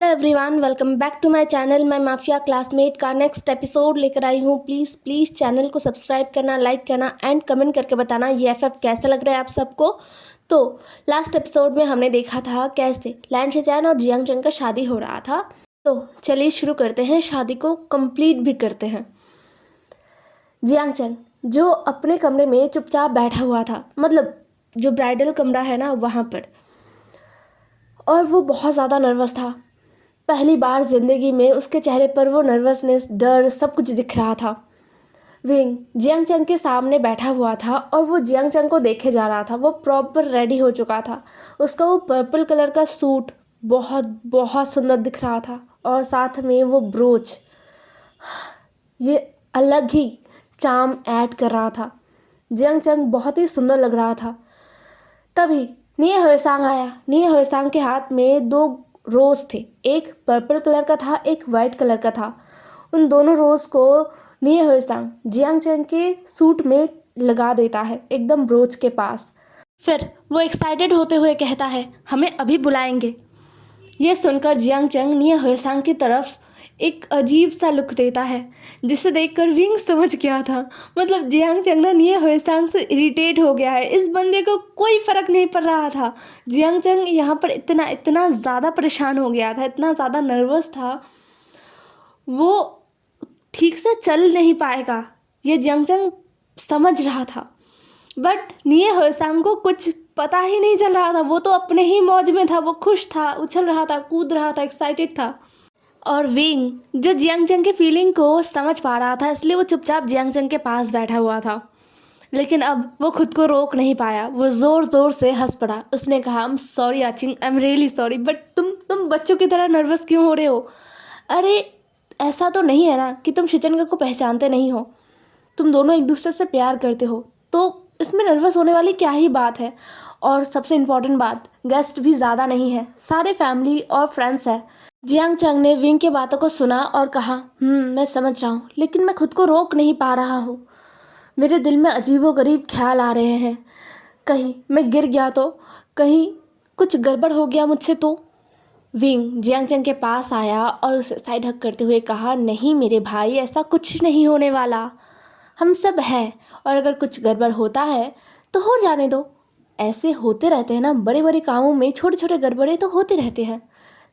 Hello everyone, welcome back to my channel. मैं mafia classmate का next episode लेकर आई हूँ। प्लीज़ प्लीज़ चैनल को सब्सक्राइब करना, लाइक करना एंड कमेंट करके बताना ये एफएफ कैसा लग रहा है आप सबको। तो लास्ट एपिसोड में हमने देखा था कैसे लैन शिचैन और जियांग चंग का शादी हो रहा था। तो चलिए शुरू करते हैं, शादी को कंप्लीट भी करते हैं। जियांग चंग जो अपने कमरे में चुपचाप बैठा हुआ था, मतलब जो ब्राइडल कमरा है ना वहाँ पर, और वो बहुत ज़्यादा नर्वस था। पहली बार जिंदगी में उसके चेहरे पर वो नर्वसनेस, डर सब कुछ दिख रहा था। विंग जियांग चंग के सामने बैठा हुआ था और वो जियांग चंग को देखे जा रहा था। वो प्रॉपर रेडी हो चुका था। उसका वो पर्पल कलर का सूट बहुत बहुत सुंदर दिख रहा था और साथ में वो ब्रोच, ये अलग ही चार्म ऐड कर रहा था। जियांग चंग बहुत ही सुंदर लग रहा था। तभी निये हुएसांग आया। निये हुएसांग के हाथ में दो रोज़ थे, एक पर्पल कलर का था, एक वाइट कलर का था। उन दोनों रोज़ को निये हुएसांग जियांग चंग के सूट में लगा देता है, एकदम ब्रोच के पास। फिर वो एक्साइटेड होते हुए कहता है, हमें अभी बुलाएंगे। ये सुनकर जियांग चंग निये हुएसांग की तरफ एक अजीब सा लुक देता है, जिसे देखकर विंग समझ गया था। मतलब जियांग चंग ना निये हुएसांग से इरिटेट हो गया है। इस बंदे को कोई फ़र्क नहीं पड़ रहा था। जियांग चंग यहाँ पर इतना इतना ज़्यादा परेशान हो गया था, इतना ज़्यादा नर्वस था, वो ठीक से चल नहीं पाएगा, ये जियांग चंग समझ रहा था। बट निये हुएसांग को कुछ पता ही नहीं चल रहा था। वो तो अपने ही मौज में था, वो खुश था, उछल रहा था, कूद रहा था, एक्साइटेड था। और विंग जो जियांग चंग के फीलिंग को समझ पा रहा था, इसलिए वो चुपचाप जियांग चंग के पास बैठा हुआ था। लेकिन अब वो खुद को रोक नहीं पाया, वो ज़ोर ज़ोर से हंस पड़ा। उसने कहा, आई एम सॉरी आचिंग, I am really sorry, but तुम बच्चों की तरह नर्वस क्यों हो रहे हो? अरे ऐसा तो नहीं है ना कि तुम शिचनगा को पहचानते नहीं हो। तुम दोनों एक दूसरे से प्यार करते हो, तो इसमें नर्वस होने वाली क्या ही बात है। और सबसे इम्पोर्टेंट बात, गेस्ट भी ज़्यादा नहीं है, सारे फैमिली और फ्रेंड्स है। जियांग चंग ने विंग की बातों को सुना और कहा, मैं समझ रहा हूँ, लेकिन मैं खुद को रोक नहीं पा रहा हूँ। मेरे दिल में अजीबोगरीब ख्याल आ रहे हैं। कहीं मैं गिर गया तो, कहीं कुछ गड़बड़ हो गया मुझसे तो। विंग जियांग चंग के पास आया और उसे साइड हक करते हुए कहा, नहीं मेरे भाई, ऐसा कुछ नहीं होने वाला। हम सब हैं, और अगर कुछ गड़बड़ होता है तो हो जाने दो। ऐसे होते रहते हैं ना, बड़े बड़े कामों में छोटे छोटे गड़बड़े तो होते रहते हैं।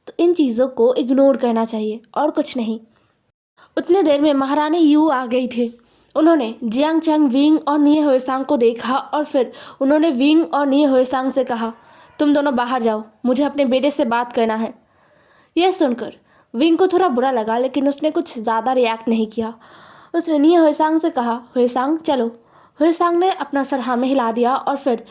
तो इन चीज़ों को इग्नोर करना चाहिए और कुछ नहीं। उतने देर में महारानी यू आ गई थी। उन्होंने जियांग चंग, विंग और निये हुएसांग को देखा और फिर उन्होंने विंग और निये हुएसांग से कहा, तुम दोनों बाहर जाओ, मुझे अपने बेटे से बात करना है। यह सुनकर विंग को थोड़ा बुरा लगा, लेकिन उसने कुछ ज़्यादा रिएक्ट नहीं किया। उसने निये हुएसांग से कहा, हुएसांग चलो। हुएसांग ने अपना सर हाँ में हिला दिया और फिर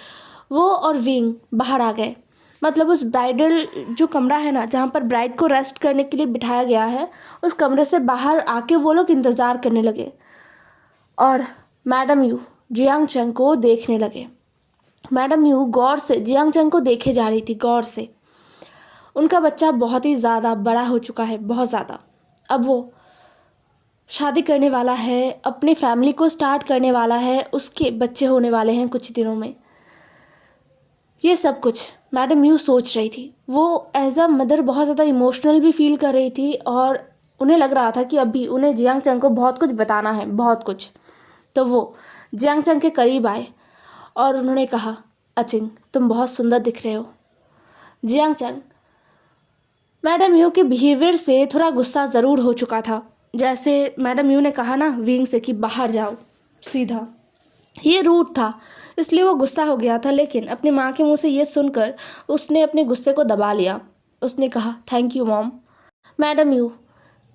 वो और विंग बाहर आ गए। मतलब उस ब्राइडल जो कमरा है ना, जहाँ पर ब्राइड को रेस्ट करने के लिए बिठाया गया है, उस कमरे से बाहर आके वो लोग इंतज़ार करने लगे और मैडम यू जियांग चंग को देखने लगे। मैडम यू गौर से जियांग चंग को देखे जा रही थी, गौर से। उनका बच्चा बहुत ही ज़्यादा बड़ा हो चुका है, बहुत ज़्यादा। अब वो शादी करने वाला है, अपनी फैमिली को स्टार्ट करने वाला है, उसके बच्चे होने वाले हैं कुछ दिनों में। ये सब कुछ मैडम यू सोच रही थी। वो एज अ मदर बहुत ज़्यादा इमोशनल भी फील कर रही थी और उन्हें लग रहा था कि अभी उन्हें जियांग चंग को बहुत कुछ बताना है, बहुत कुछ। तो वो जियांग चंग के करीब आए और उन्होंने कहा, अचिंग तुम बहुत सुंदर दिख रहे हो। जियांग चंग मैडम यू के बिहेवियर से थोड़ा गुस्सा ज़रूर हो चुका था। जैसे मैडम यू ने कहा ना विंग से कि बाहर जाओ सीधा, ये रूट था, इसलिए वो गुस्सा हो गया था। लेकिन अपनी माँ के मुंह से ये सुनकर उसने अपने गुस्से को दबा लिया। उसने कहा, thank you mom. Madam you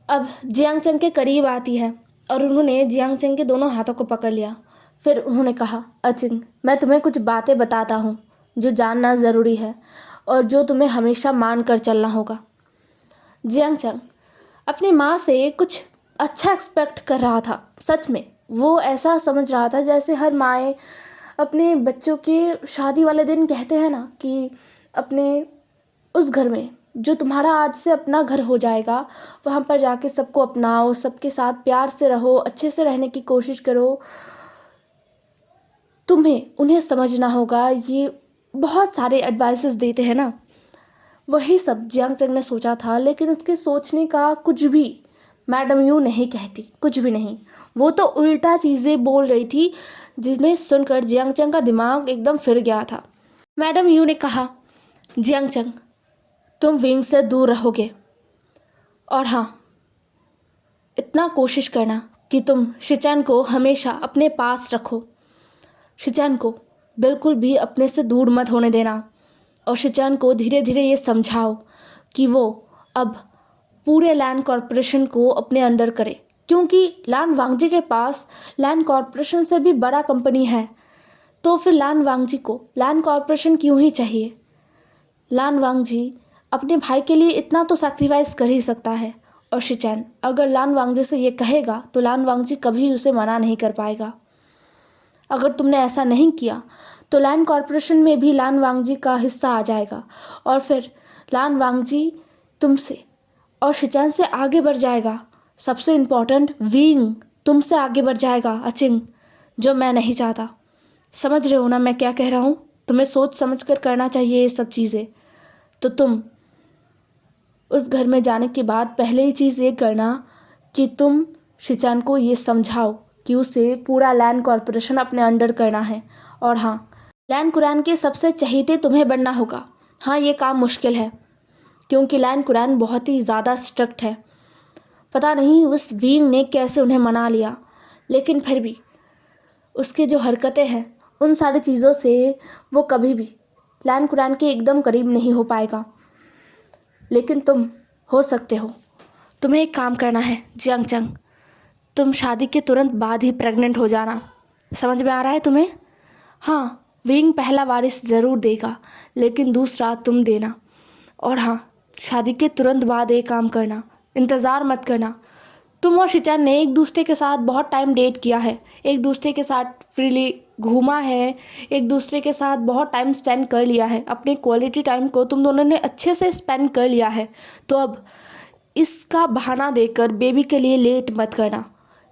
अब जियांग चंग के करीब आती है और उन्होंने जियांग चंग के दोनों हाथों को पकड़ लिया। फिर उन्होंने कहा, अचिंग मैं तुम्हें कुछ बातें बताता हूँ जो जानना ज़रूरी है और जो तुम्हें हमेशा मान कर चलना होगा। जियांग चंग अपनी माँ से कुछ अच्छा एक्सपेक्ट कर रहा था। सच में वो ऐसा समझ रहा था जैसे हर माएँ अपने बच्चों के शादी वाले दिन कहते हैं ना कि अपने उस घर में जो तुम्हारा आज से अपना घर हो जाएगा, वहाँ पर जाके सबको अपनाओ, सबके साथ प्यार से रहो, अच्छे से रहने की कोशिश करो, तुम्हें उन्हें समझना होगा। ये बहुत सारे एडवाइसेस देते हैं ना, वही सब जियांग चंग ने सोचा था, लेकिन उसके सोचने का कुछ भी मैडम यू नहीं कहती, कुछ भी नहीं। वो तो उल्टा चीज़ें बोल रही थी, जिन्हें सुनकर जियांग चंग का दिमाग एकदम फिर गया था। मैडम यू ने कहा, जियांग चंग, तुम विंग से दूर रहोगे, और हाँ, इतना कोशिश करना कि तुम शिचैन को हमेशा अपने पास रखो। शिचैन को बिल्कुल भी अपने से दूर मत होने देना, और शिचैन को धीरे धीरे ये समझाओ कि वो अब पूरे लैंड कॉरपोरेशन को अपने अंडर करे, क्योंकि लान वांगजी के पास लैंड कॉरपोरेशन से भी बड़ा कंपनी है। तो फिर लान वांगजी को लैंड कॉरपोरेशन क्यों ही चाहिए? लान वांगजी अपने भाई के लिए इतना तो सैक्रिफाइस कर ही सकता है, और शिचैन अगर लान वांगजी से ये कहेगा तो लान वांगजी कभी उसे मना नहीं कर पाएगा। अगर तुमने ऐसा नहीं किया तो लैंड कॉरपोरेशन में भी लान वांगजी का हिस्सा आ जाएगा, और फिर लान वांगजी तुमसे और शिचैन से आगे बढ़ जाएगा। सबसे इम्पोर्टेंट, विंग तुमसे आगे बढ़ जाएगा अचिंग, जो मैं नहीं चाहता। समझ रहे हो ना मैं क्या कह रहा हूँ? तुम्हें सोच समझ कर करना चाहिए ये सब चीज़ें। तो तुम उस घर में जाने के बाद पहले ही चीज़ ये करना कि तुम शिचैन को ये समझाओ कि उसे पूरा लैंड कॉरपोरेशन अपने अंडर करना है। और हाँ, लैंड कुरान के सबसे चहेते तुम्हें बनना होगा। हाँ, ये काम मुश्किल है, क्योंकि लैंड कुरान बहुत ही ज़्यादा स्ट्रिक्ट है। पता नहीं उस विंग ने कैसे उन्हें मना लिया, लेकिन फिर भी उसकी जो हरकतें हैं उन सारी चीज़ों से वो कभी भी लैंड कुरान के एकदम करीब नहीं हो पाएगा। लेकिन तुम हो सकते हो। तुम्हें एक काम करना है जियांग चंग, तुम शादी के तुरंत बाद ही प्रेग्नेंट हो जाना। समझ में आ रहा है तुम्हें? हाँ, विंग पहला वारिस ज़रूर देगा, लेकिन दूसरा तुम देना। और हाँ, शादी के तुरंत बाद एक काम करना, इंतज़ार मत करना। तुम और शिचैन ने एक दूसरे के साथ बहुत टाइम डेट किया है, एक दूसरे के साथ फ्रीली घूमा है, एक दूसरे के साथ बहुत टाइम स्पेंड कर लिया है। अपने क्वालिटी टाइम को तुम दोनों ने अच्छे से स्पेंड कर लिया है। तो अब इसका बहाना देकर बेबी के लिए लेट मत करना।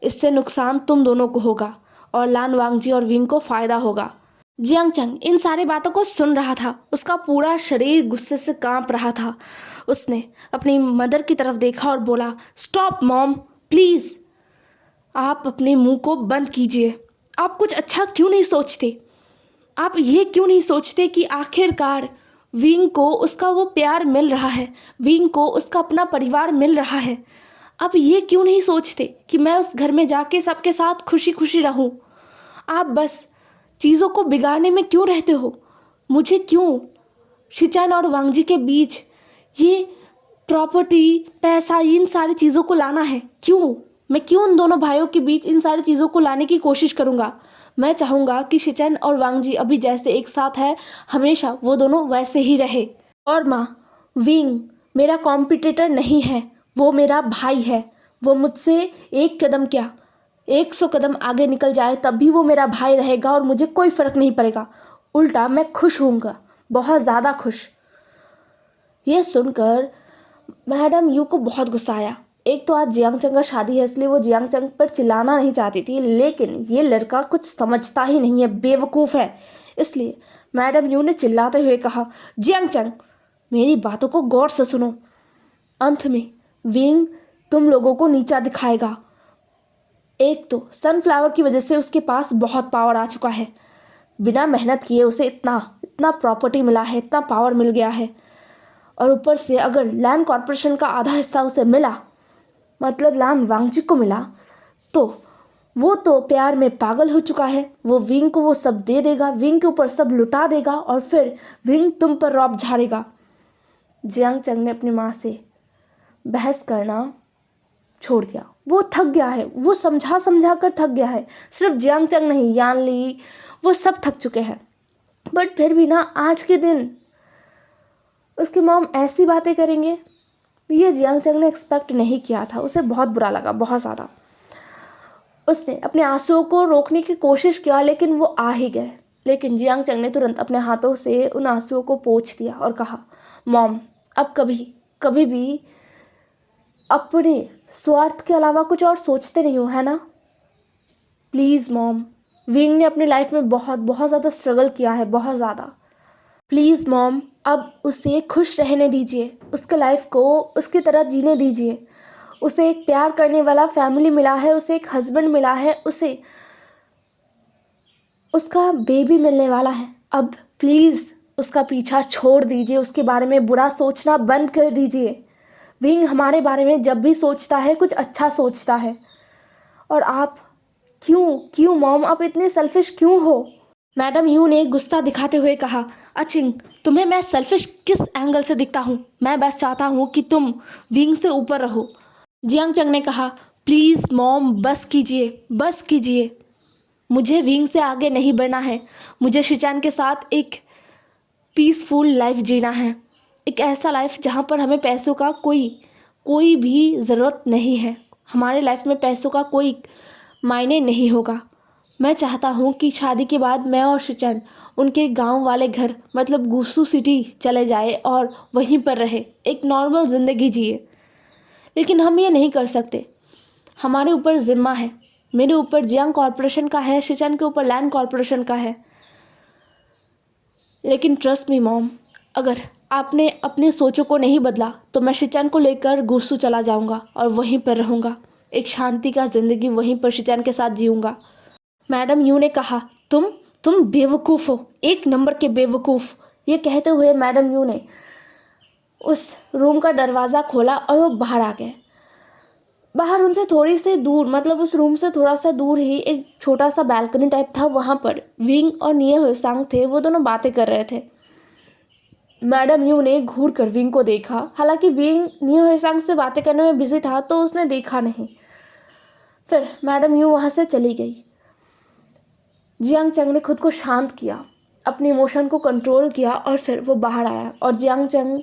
इससे नुकसान तुम दोनों को होगा, और लान वांगजी और विंग को फ़ायदा होगा। जियांग चंग इन सारी बातों को सुन रहा था। उसका पूरा शरीर गुस्से से कांप रहा था। उसने अपनी मदर की तरफ देखा और बोला, स्टॉप मॉम, प्लीज़ आप अपने मुंह को बंद कीजिए। आप कुछ अच्छा क्यों नहीं सोचते? आप ये क्यों नहीं सोचते कि आखिरकार विंग को उसका वो प्यार मिल रहा है, विंग को उसका अपना परिवार मिल रहा है। आप ये क्यों नहीं सोचते कि मैं उस घर में जाके सबके साथ खुशी खुशी रहूं? आप बस चीज़ों को बिगाड़ने में क्यों रहते हो? मुझे क्यों शिचैन और वांगजी के बीच ये प्रॉपर्टी, पैसा, इन सारी चीज़ों को लाना है? क्यों? मैं क्यों उन दोनों भाइयों के बीच इन सारी चीज़ों को लाने की कोशिश करूँगा? मैं चाहूँगा कि शिचैन और वांगजी अभी जैसे एक साथ है, हमेशा वो दोनों वैसे ही रहे। और माँ, विंग मेरा कॉम्पिटिटर नहीं है, वो मेरा भाई है। वो मुझसे एक कदम क्या 100 कदम आगे निकल जाए तब भी वो मेरा भाई रहेगा, और मुझे कोई फ़र्क नहीं पड़ेगा। उल्टा मैं खुश होऊंगा, बहुत ज़्यादा खुश। ये सुनकर मैडम यू को बहुत गुस्सा आया। एक तो आज जियांग चंग का शादी है, इसलिए वो जियांग चंग पर चिल्लाना नहीं चाहती थी, लेकिन ये लड़का कुछ समझता ही नहीं है, बेवकूफ़ है। इसलिए मैडम यू ने चिल्लाते हुए कहा, जियांग चंग, मेरी बातों को गौर से सुनो। अंत में विंग तुम लोगों को नीचा दिखाएगा। एक तो सनफ्लावर की वजह से उसके पास बहुत पावर आ चुका है। बिना मेहनत किए उसे इतना इतना प्रॉपर्टी मिला है, इतना पावर मिल गया है। और ऊपर से अगर लैंड कॉरपोरेशन का आधा हिस्सा उसे मिला, मतलब लान वांगजी को मिला, तो वो तो प्यार में पागल हो चुका है। वो विंग को वो सब दे देगा, विंग के ऊपर सब लुटा देगा, और फिर विंग तुम पर रौब झाड़ेगा। जियांग चंग ने अपनी माँ से बहस करना छोड़ दिया। वो थक गया है, वो समझा समझा कर थक गया है। सिर्फ जियांग चंग नहीं, यान ली, वो सब थक चुके हैं। बट फिर भी ना, आज के दिन उसकी मॉम ऐसी बातें करेंगे, ये जियांग चंग ने एक्सपेक्ट नहीं किया था। उसे बहुत बुरा लगा, बहुत ज़्यादा। उसने अपने आंसुओं को रोकने की कोशिश किया, लेकिन वो आ ही गए। लेकिन जियांग चंग ने तुरंत अपने हाथों से उन आंसुओं को पोंछ दिया और कहा, मॉम, अब कभी कभी भी अपने स्वार्थ के अलावा कुछ और सोचते नहीं हो, है ना? प्लीज़ मॉम, विंग ने अपनी लाइफ में बहुत बहुत ज़्यादा स्ट्रगल किया है, बहुत ज़्यादा। प्लीज़ मॉम, अब उसे खुश रहने दीजिए, उसके लाइफ को उसकी तरह जीने दीजिए। उसे एक प्यार करने वाला फैमिली मिला है, उसे एक हस्बैंड मिला है, उसे उसका बेबी मिलने वाला है। अब प्लीज़ उसका पीछा छोड़ दीजिए, उसके बारे में बुरा सोचना बंद कर दीजिए। विंग हमारे बारे में जब भी सोचता है कुछ अच्छा सोचता है। और आप क्यों क्यों मॉम, आप इतने सेल्फिश क्यों हो? मैडम यू ने गुस्सा दिखाते हुए कहा, अचिंग, तुम्हें मैं सेल्फिश किस एंगल से दिखता हूँ? मैं बस चाहता हूँ कि तुम विंग से ऊपर रहो। जियांग चंग ने कहा, प्लीज़ मॉम, बस कीजिए, बस कीजिए। मुझे विंग से आगे नहीं बढ़ना है। मुझे शिचान के साथ एक पीसफुल लाइफ जीना है, एक ऐसा लाइफ जहाँ पर हमें पैसों का कोई भी ज़रूरत नहीं है। हमारे लाइफ में पैसों का कोई मायने नहीं होगा। मैं चाहता हूँ कि शादी के बाद मैं और शिचन उनके गांव वाले घर मतलब गुसू सिटी चले जाए और वहीं पर रहे, एक नॉर्मल ज़िंदगी जिए। लेकिन हम ये नहीं कर सकते। हमारे ऊपर ज़िम्मा है। मेरे ऊपर जियांग कॉरपोरेशन का है, शिचन के ऊपर लैंड कॉरपोरेशन का है। लेकिन ट्रस्ट मी मॉम, अगर आपने अपनी सोचों को नहीं बदला तो मैं शिचन को लेकर गुसू चला जाऊंगा और वहीं पर रहूंगा। एक शांति का ज़िंदगी वहीं पर शिचन के साथ जीऊँगा। मैडम यू ने कहा, तुम बेवकूफ़ हो, एक नंबर के बेवकूफ़। ये कहते हुए मैडम यू ने उस रूम का दरवाज़ा खोला और वो बाहर आ गए। बाहर उनसे थोड़ी सी दूर, मतलब उस रूम से थोड़ा सा दूर ही एक छोटा सा बैल्कनी टाइप था। वहाँ पर विंग और निये हुएसांग थे, वो दोनों बातें कर रहे थे। मैडम यू ने घूर कर विंग को देखा। हालांकि विंग निये हुएसांग से बातें करने में बिजी था तो उसने देखा नहीं। फिर मैडम यू वहाँ से चली गई। जियांग चंग ने खुद को शांत किया, अपने इमोशन को कंट्रोल किया और फिर वो बाहर आया। और जियांग चंग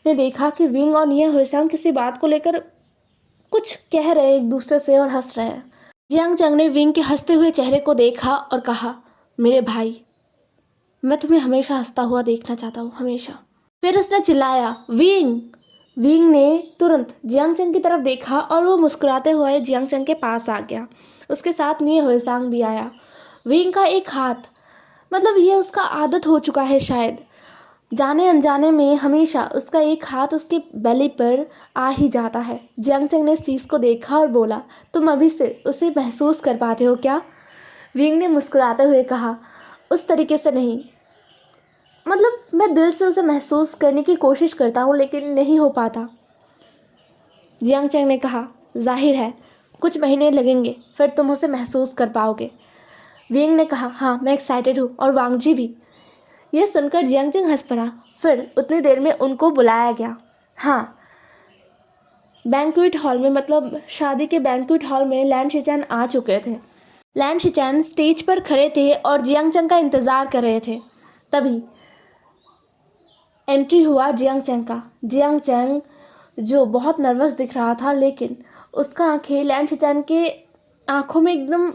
ने देखा कि विंग और निये हुएसांग किसी बात को लेकर कुछ कह रहे एक दूसरे से और हंस रहे हैं। जियांग चंग ने विंग के हंसते हुए चेहरे को देखा और कहा, मेरे भाई, मैं तुम्हें हमेशा हंसता हुआ देखना चाहता हूँ, हमेशा। फिर उसने चिल्लाया, विंग। विंग ने तुरंत जियांग चंग की तरफ देखा और वो मुस्कुराते हुए जियांग चंग के पास आ गया। उसके साथ निये हुएसांग भी आया। विंग का एक हाथ, मतलब ये उसका आदत हो चुका है शायद, जाने अनजाने में हमेशा उसका एक हाथ उसके बेली पर आ ही जाता है। जियांग चंग ने इस चीज़ को देखा और बोला, तुम अभी से उसे महसूस कर पाते हो क्या? विंग ने मुस्कुराते हुए कहा, उस तरीके से नहीं, मतलब मैं दिल से उसे महसूस करने की कोशिश करता हूँ लेकिन नहीं हो पाता। जियांग चंग ने कहा, जाहिर है कुछ महीने लगेंगे, फिर तुम उसे महसूस कर पाओगे। विंग ने कहा, हाँ मैं एक्साइटेड हूँ, और वांगजी भी। यह सुनकर जियांग चंग हंस पड़ा। फिर उतनी देर में उनको बुलाया गया। हाँ, बैंक्वेट हॉल में, मतलब शादी के बैंक्वेट हॉल में लैंड शिचैन आ चुके थे। लैंड शिचैन स्टेज पर खड़े थे और जियांग चंग का इंतज़ार कर रहे थे। तभी एंट्री हुआ जियांग चंग का। जियांग चंग जो बहुत नर्वस दिख रहा था, लेकिन उसका आंखें लैंड शिचैन के आंखों में एकदम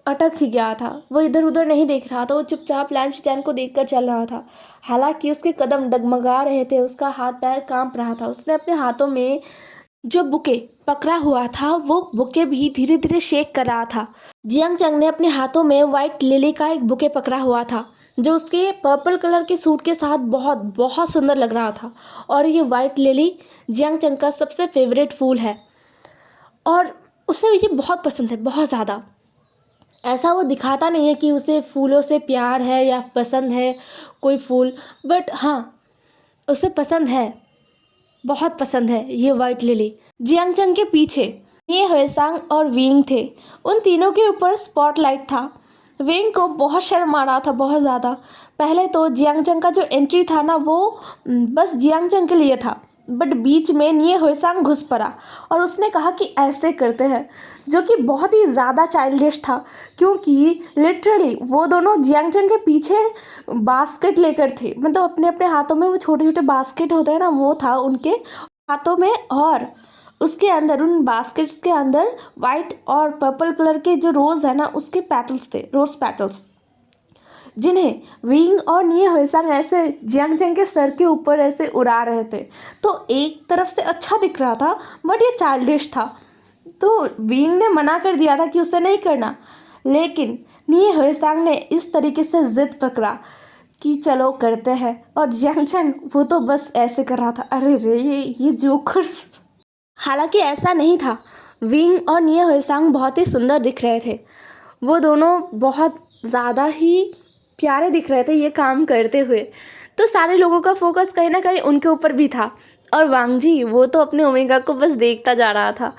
अटक ही गया था। वो इधर उधर नहीं देख रहा था, वो चुपचाप लैंड शिचैन को देखकर चल रहा था। हालांकि उसके कदम डगमगा रहे थे, उसका हाथ पैर कांप रहा था। उसने अपने हाथों में जो बुके पकड़ा हुआ था वो बुके भी धीरे धीरे शेक कर रहा था। जियांग चंग ने अपने हाथों में वाइट लिली का एक बुके पकड़ा हुआ था जो उसके पर्पल कलर के सूट के साथ बहुत बहुत सुंदर लग रहा था। और ये वाइट लिली जियांग चंग का सबसे फेवरेट फूल है और उसे ये बहुत पसंद है, बहुत ज़्यादा। ऐसा वो दिखाता नहीं है कि उसे फूलों से प्यार है या पसंद है कोई फूल, बट हाँ, उसे पसंद है, बहुत पसंद है ये वाइट लिली। जियांग चंग के पीछे ये हुएसांग और विंग थे। उन तीनों के ऊपर स्पॉटलाइट था। विंग को बहुत शर्म आ रहा था, बहुत ज़्यादा। पहले तो जियांग चंग का जो एंट्री था ना, वो बस जियांग चंग के लिए था, बट बीच में निये हुएसांग घुस पड़ा और उसने कहा कि ऐसे करते हैं, जो कि बहुत ही ज़्यादा चाइल्डिश था, क्योंकि लिटरली वो दोनों जियांग चंग के पीछे बास्केट लेकर थे। मतलब अपने अपने हाथों में वो छोटे छोटे बास्केट होते हैं ना, वो था उनके हाथों में। और उसके अंदर, उन बास्केट्स के अंदर वाइट और पर्पल कलर के जो रोज़ है ना, उसके पेटल्स थे, रोज़ पेटल्स, जिन्हें विंग और निये हुएसांग ऐसे जियांग चंग के सर के ऊपर ऐसे उड़ा रहे थे। तो एक तरफ से अच्छा दिख रहा था, बट ये चाइल्डिश था। तो विंग ने मना कर दिया था कि उसे नहीं करना, लेकिन निये हुएसांग ने इस तरीके से जिद पकड़ा कि चलो करते हैं। और जियांग चंग वो तो बस ऐसे कर रहा था, अरे रे ये जोकर्स। हालांकि ऐसा नहीं था, विंग और निये हुएसांग बहुत ही सुंदर दिख रहे थे। वो दोनों बहुत ज़्यादा ही प्यारे दिख रहे थे ये काम करते हुए। तो सारे लोगों का फोकस कहीं ना कहीं उनके ऊपर भी था। और वांग जी वो तो अपने ओमेगा को बस देखता जा रहा था।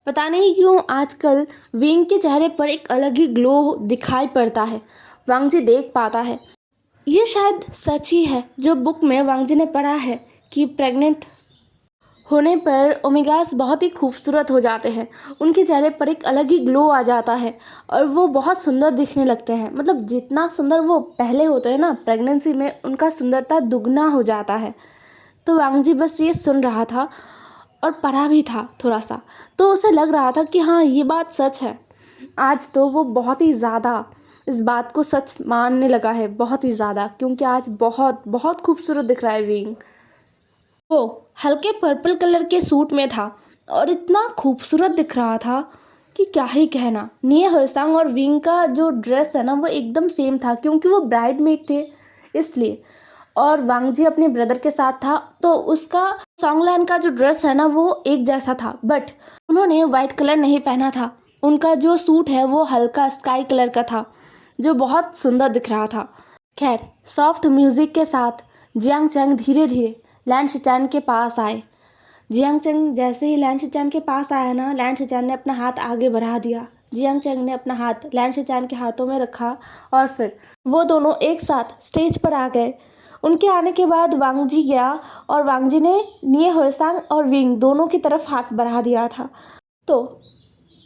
पता नहीं क्यों आजकल विंग के चेहरे पर एक अलग ही ग्लो दिखाई पड़ता है, वांग जी देख पाता है। ये शायद सच ही है जो बुक में वांग जी ने पढ़ा है कि प्रेग्नेंट होने पर ओमेगास बहुत ही खूबसूरत हो जाते हैं, उनके चेहरे पर एक अलग ही ग्लो आ जाता है और वो बहुत सुंदर दिखने लगते हैं। मतलब जितना सुंदर वो पहले होते हैं ना प्रेगनेंसी में, उनका सुंदरता दुगना हो जाता है। तो वांग जी बस ये सुन रहा था और पढ़ा भी था थोड़ा सा, तो उसे लग रहा था कि हाँ ये बात सच है। आज तो वो बहुत ही ज़्यादा इस बात को सच मानने लगा है, बहुत ही ज़्यादा, क्योंकि आज बहुत बहुत खूबसूरत दिख रहा है विंग। वो हल्के पर्पल कलर के सूट में था और इतना खूबसूरत दिख रहा था कि क्या ही कहना। निये हुएसांग और विंग का जो ड्रेस है ना वो एकदम सेम था, क्योंकि वो ब्राइडमेड थे इसलिए। और वांग जी अपने ब्रदर के साथ था, तो उसका सॉन्गलैन का जो ड्रेस है ना वो एक जैसा था, बट उन्होंने वाइट कलर नहीं पहना था। उनका जो सूट है वो हल्का स्काई कलर का था, जो बहुत सुंदर दिख रहा था। खैर सॉफ्ट म्यूजिक के साथ जियांग चैंग धीरे धीरे लैन शिचैन के पास आए। जियांग चैंग जैसे ही लैन शिचैन के पास आया ना, लैन शिचैन ने अपना हाथ आगे बढ़ा दिया। जियांग चैंग ने अपना हाथ लैन शिचैन के हाथों में रखा और फिर वो दोनों एक साथ स्टेज पर आ गए। उनके आने के बाद वांग जी गया और वांग जी ने निये हुएसांग और विंग दोनों की तरफ हाथ बढ़ा दिया था। तो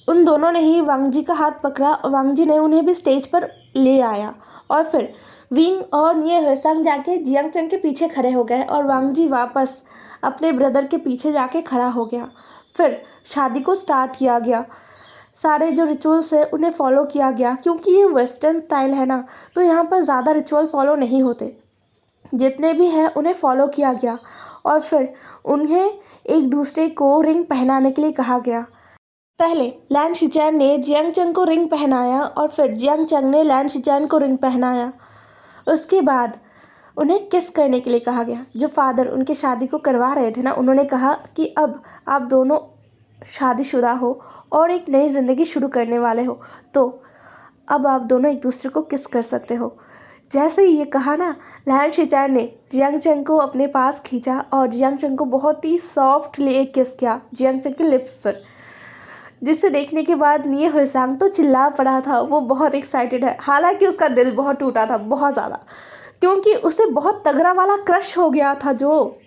उन दोनों ने ही वांग जी का हाथ पकड़ा और वांग जी ने उन्हें भी स्टेज पर ले आया। और फिर विंग और निये हुएसांग जाके जियांग चैंग के पीछे खड़े हो गए और वांग जी वापस अपने ब्रदर के पीछे जाके खड़ा हो गया। फिर शादी को स्टार्ट किया गया। सारे जो रिचुअल्स है उन्हें फॉलो किया गया, क्योंकि ये वेस्टर्न स्टाइल है ना, तो यहाँ पर ज़्यादा रिचुअल फॉलो नहीं होते। जितने भी हैं उन्हें फॉलो किया गया और फिर उन्हें एक दूसरे को रिंग पहनाने के लिए कहा गया। पहले लैन शिचैन ने जियांग चंग को रिंग पहनाया और फिर जियांग चंग ने लैन शिचैन को रिंग पहनाया। उसके बाद उन्हें किस करने के लिए कहा गया। जो फादर उनकी शादी को करवा रहे थे ना, उन्होंने कहा कि अब आप दोनों शादीशुदा हो और एक नई ज़िंदगी शुरू करने वाले हो, तो अब आप दोनों एक दूसरे को किस कर सकते हो। जैसे ही ये कहा ना, लैन शिचैन ने जियांग चंग को अपने पास खींचा और जियांग चंग को बहुत ही सॉफ्टली एक किस किया जियांग चंग के लिप्स पर, जिसे देखने के बाद निये हुएसांग तो चिल्ला पड़ा था। वो बहुत एक्साइटेड है, हालांकि उसका दिल बहुत टूटा था, बहुत ज़्यादा, क्योंकि उसे बहुत तगड़ा वाला क्रश हो गया था जो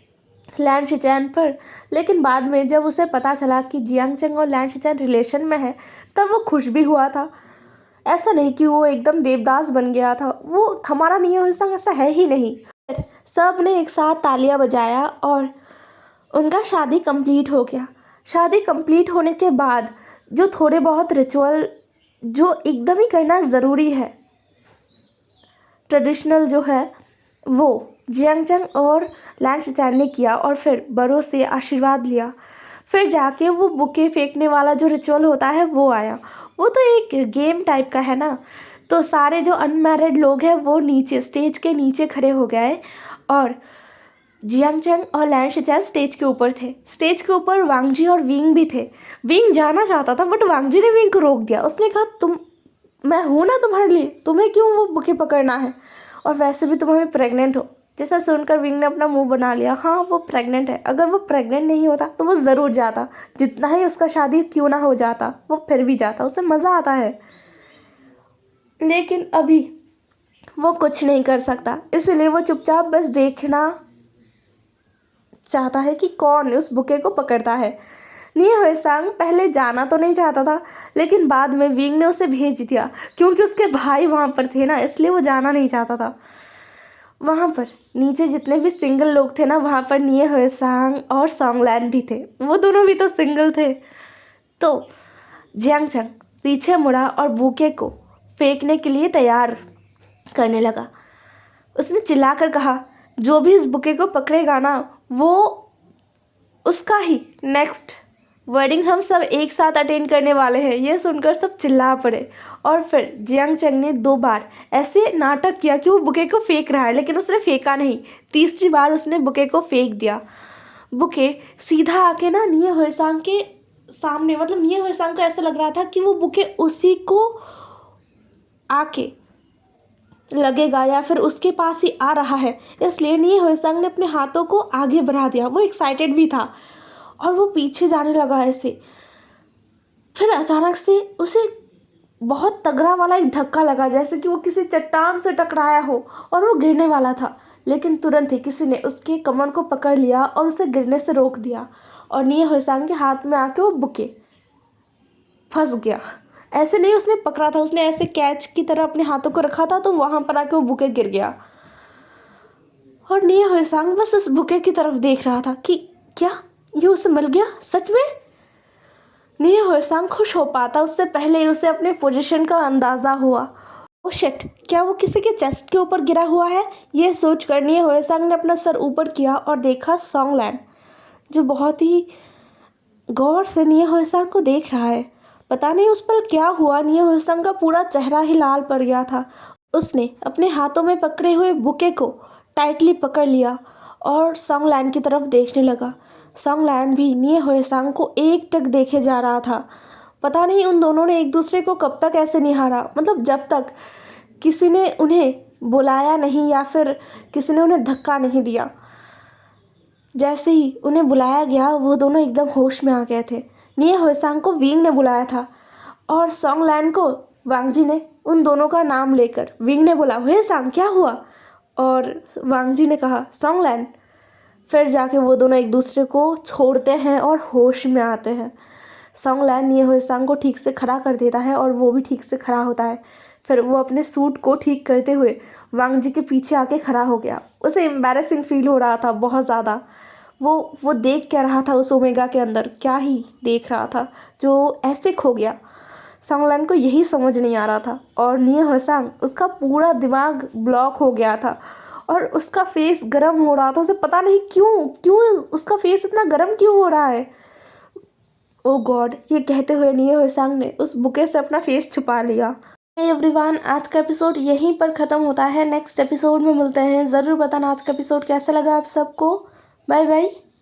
लैन शिचैन पर। लेकिन बाद में जब उसे पता चला कि जियांग चंग और लैन शिचैन रिलेशन में है, तब वो खुश भी हुआ था। ऐसा नहीं कि वो एकदम देवदास बन गया था, वो हमारा निये हुएसांग ऐसा है ही नहीं। सब ने एक साथ तालियां बजाया और उनका शादी कंप्लीट हो गया। शादी कंप्लीट होने के बाद जो थोड़े बहुत रिचुअल जो एकदम ही करना ज़रूरी है, ट्रेडिशनल जो है, वो जियांग चंग और लैन शिचैन ने किया और फिर बड़ों से आशीर्वाद लिया। फिर जाके वो बुके फेंकने वाला जो रिचुअल होता है वो आया। वो तो एक गेम टाइप का है ना, तो सारे जो अनमैरिड लोग हैं वो नीचे स्टेज के नीचे खड़े हो गए और जियांग चंग और लैन शिचैन स्टेज के ऊपर थे। स्टेज के ऊपर वांग जी और विंग भी थे। विंग जाना चाहता था बट वांग जी ने विंग को रोक दिया। उसने कहा मैं हूँ ना तुम्हारे लिए, तुम्हें क्यों वो बुके पकड़ना है, और वैसे भी तुम हमें प्रेग्नेंट हो। जैसा सुनकर विंग ने अपना मुंह बना लिया, हाँ वो प्रेग्नेंट है। अगर वो प्रेग्नेंट नहीं होता तो वो ज़रूर जाता, जितना ही उसका शादी क्यों ना हो जाता वो फिर भी जाता, उसे मज़ा आता है। लेकिन अभी वो कुछ नहीं कर सकता, इसलिए वो चुपचाप बस देखना चाहता है कि कौन उस बुके को पकड़ता है। निये हुएसांग पहले जाना तो नहीं चाहता था, लेकिन बाद में विंग ने उसे भेज दिया, क्योंकि उसके भाई वहाँ पर थे ना, इसलिए वो जाना नहीं चाहता था। वहाँ पर नीचे जितने भी सिंगल लोग थे ना, वहाँ पर निये हुएसांग और सॉन्गलैन भी थे, वो दोनों भी तो सिंगल थे। तो जियांग चंग पीछे मुड़ा और बुके को फेंकने के लिए तैयार करने लगा। उसने चिल्लाकर कहा, जो भी इस बुके को पकड़ेगा ना, वो उसका ही नेक्स्ट वेडिंग हम सब एक साथ अटेंड करने वाले हैं। ये सुनकर सब चिल्ला पड़े और फिर जियांग चंग ने 2 बार ऐसे नाटक किया कि वो बुके को फेंक रहा है, लेकिन उसने फेंका नहीं। तीसरी बार उसने बुके को फेंक दिया। बुके सीधा आके ना निये हुएसांग के सामने, मतलब निये हुएसांग को ऐसा लग रहा था कि वो बुके उसी को आके लगेगा या फिर उसके पास ही आ रहा है, इसलिए निये हुएसांग ने अपने हाथों को आगे बढ़ा दिया। वो एक्साइटेड भी था और वो पीछे जाने लगा ऐसे। फिर अचानक से उसे बहुत तगड़ा वाला एक धक्का लगा, जैसे कि वो किसी चट्टान से टकराया हो और वो गिरने वाला था। लेकिन तुरंत ही किसी ने उसके कमर को पकड़ लिया और उसे गिरने से रोक दिया और निये हुएसांग के हाथ में आके वो बुके फंस गया। ऐसे नहीं उसने पकड़ा था, उसने ऐसे कैच की तरह अपने हाथों को रखा था, तो वहाँ पर आके वो बुके गिर गया। और निये हुएसांग बस उस बुके की तरफ देख रहा था कि क्या ये उसे मिल गया सच में। निये हुएसांग खुश हो पाता उससे पहले ही उसे अपने पोजीशन का अंदाज़ा हुआ। ओ शिट, क्या वो किसी के चेस्ट के ऊपर गिरा हुआ है? ये सोचकर निये हुएसांग ने अपना सर ऊपर किया और देखा सॉन्गलैन, जो बहुत ही गौर से निये हुएसांग को देख रहा है। पता नहीं उस पर क्या हुआ, निये हुएसांग का पूरा चेहरा ही लाल पड़ गया था। उसने अपने हाथों में पकड़े हुए बुके को टाइटली पकड़ लिया और सॉन्गलैन की तरफ देखने लगा। सॉन्गलैन भी निये हुएसांग को एकटक देखे जा रहा था। पता नहीं उन दोनों ने एक दूसरे को कब तक ऐसे निहारा, मतलब जब तक किसी ने उन्हें बुलाया नहीं या फिर किसी ने उन्हें धक्का नहीं दिया। जैसे ही उन्हें बुलाया गया वो दोनों एकदम होश में आ गए थे। निये हुएसांग को विंग ने बुलाया था और सॉन्गलैन को वांगजी ने। उन दोनों का नाम लेकर विंग ने बोला, हुएसांग क्या हुआ? और वांगजी ने कहा, सॉन्गलैन। फिर जाके वो दोनों एक दूसरे को छोड़ते हैं और होश में आते हैं। सॉन्गलैन निये हुएसांग को ठीक से खड़ा कर देता है और वो भी ठीक से खड़ा होता है। फिर वो अपने सूट को ठीक करते हुए वांगजी के पीछे आके खड़ा हो गया। उसे एम्बैरेसिंग फील हो रहा था बहुत ज़्यादा। वो देख क्या रहा था उस ओमेगा के अंदर, क्या ही देख रहा था जो ऐसे खो गया। सॉन्गलैन को यही समझ नहीं आ रहा था और निये हुएसांग, उसका पूरा दिमाग ब्लॉक हो गया था और उसका फेस गर्म हो रहा था। उसे पता नहीं क्यों उसका फेस इतना गर्म क्यों हो रहा है। ओ गॉड, ये कहते हुए निये हुएसांग ने उस बुके से अपना फेस छुपा लिया। एवरीवन, आज का एपिसोड यहीं पर ख़त्म होता है। नेक्स्ट एपिसोड में मिलते हैं। ज़रूर बताना आज का एपिसोड कैसा लगा आप सबको। Bye bye.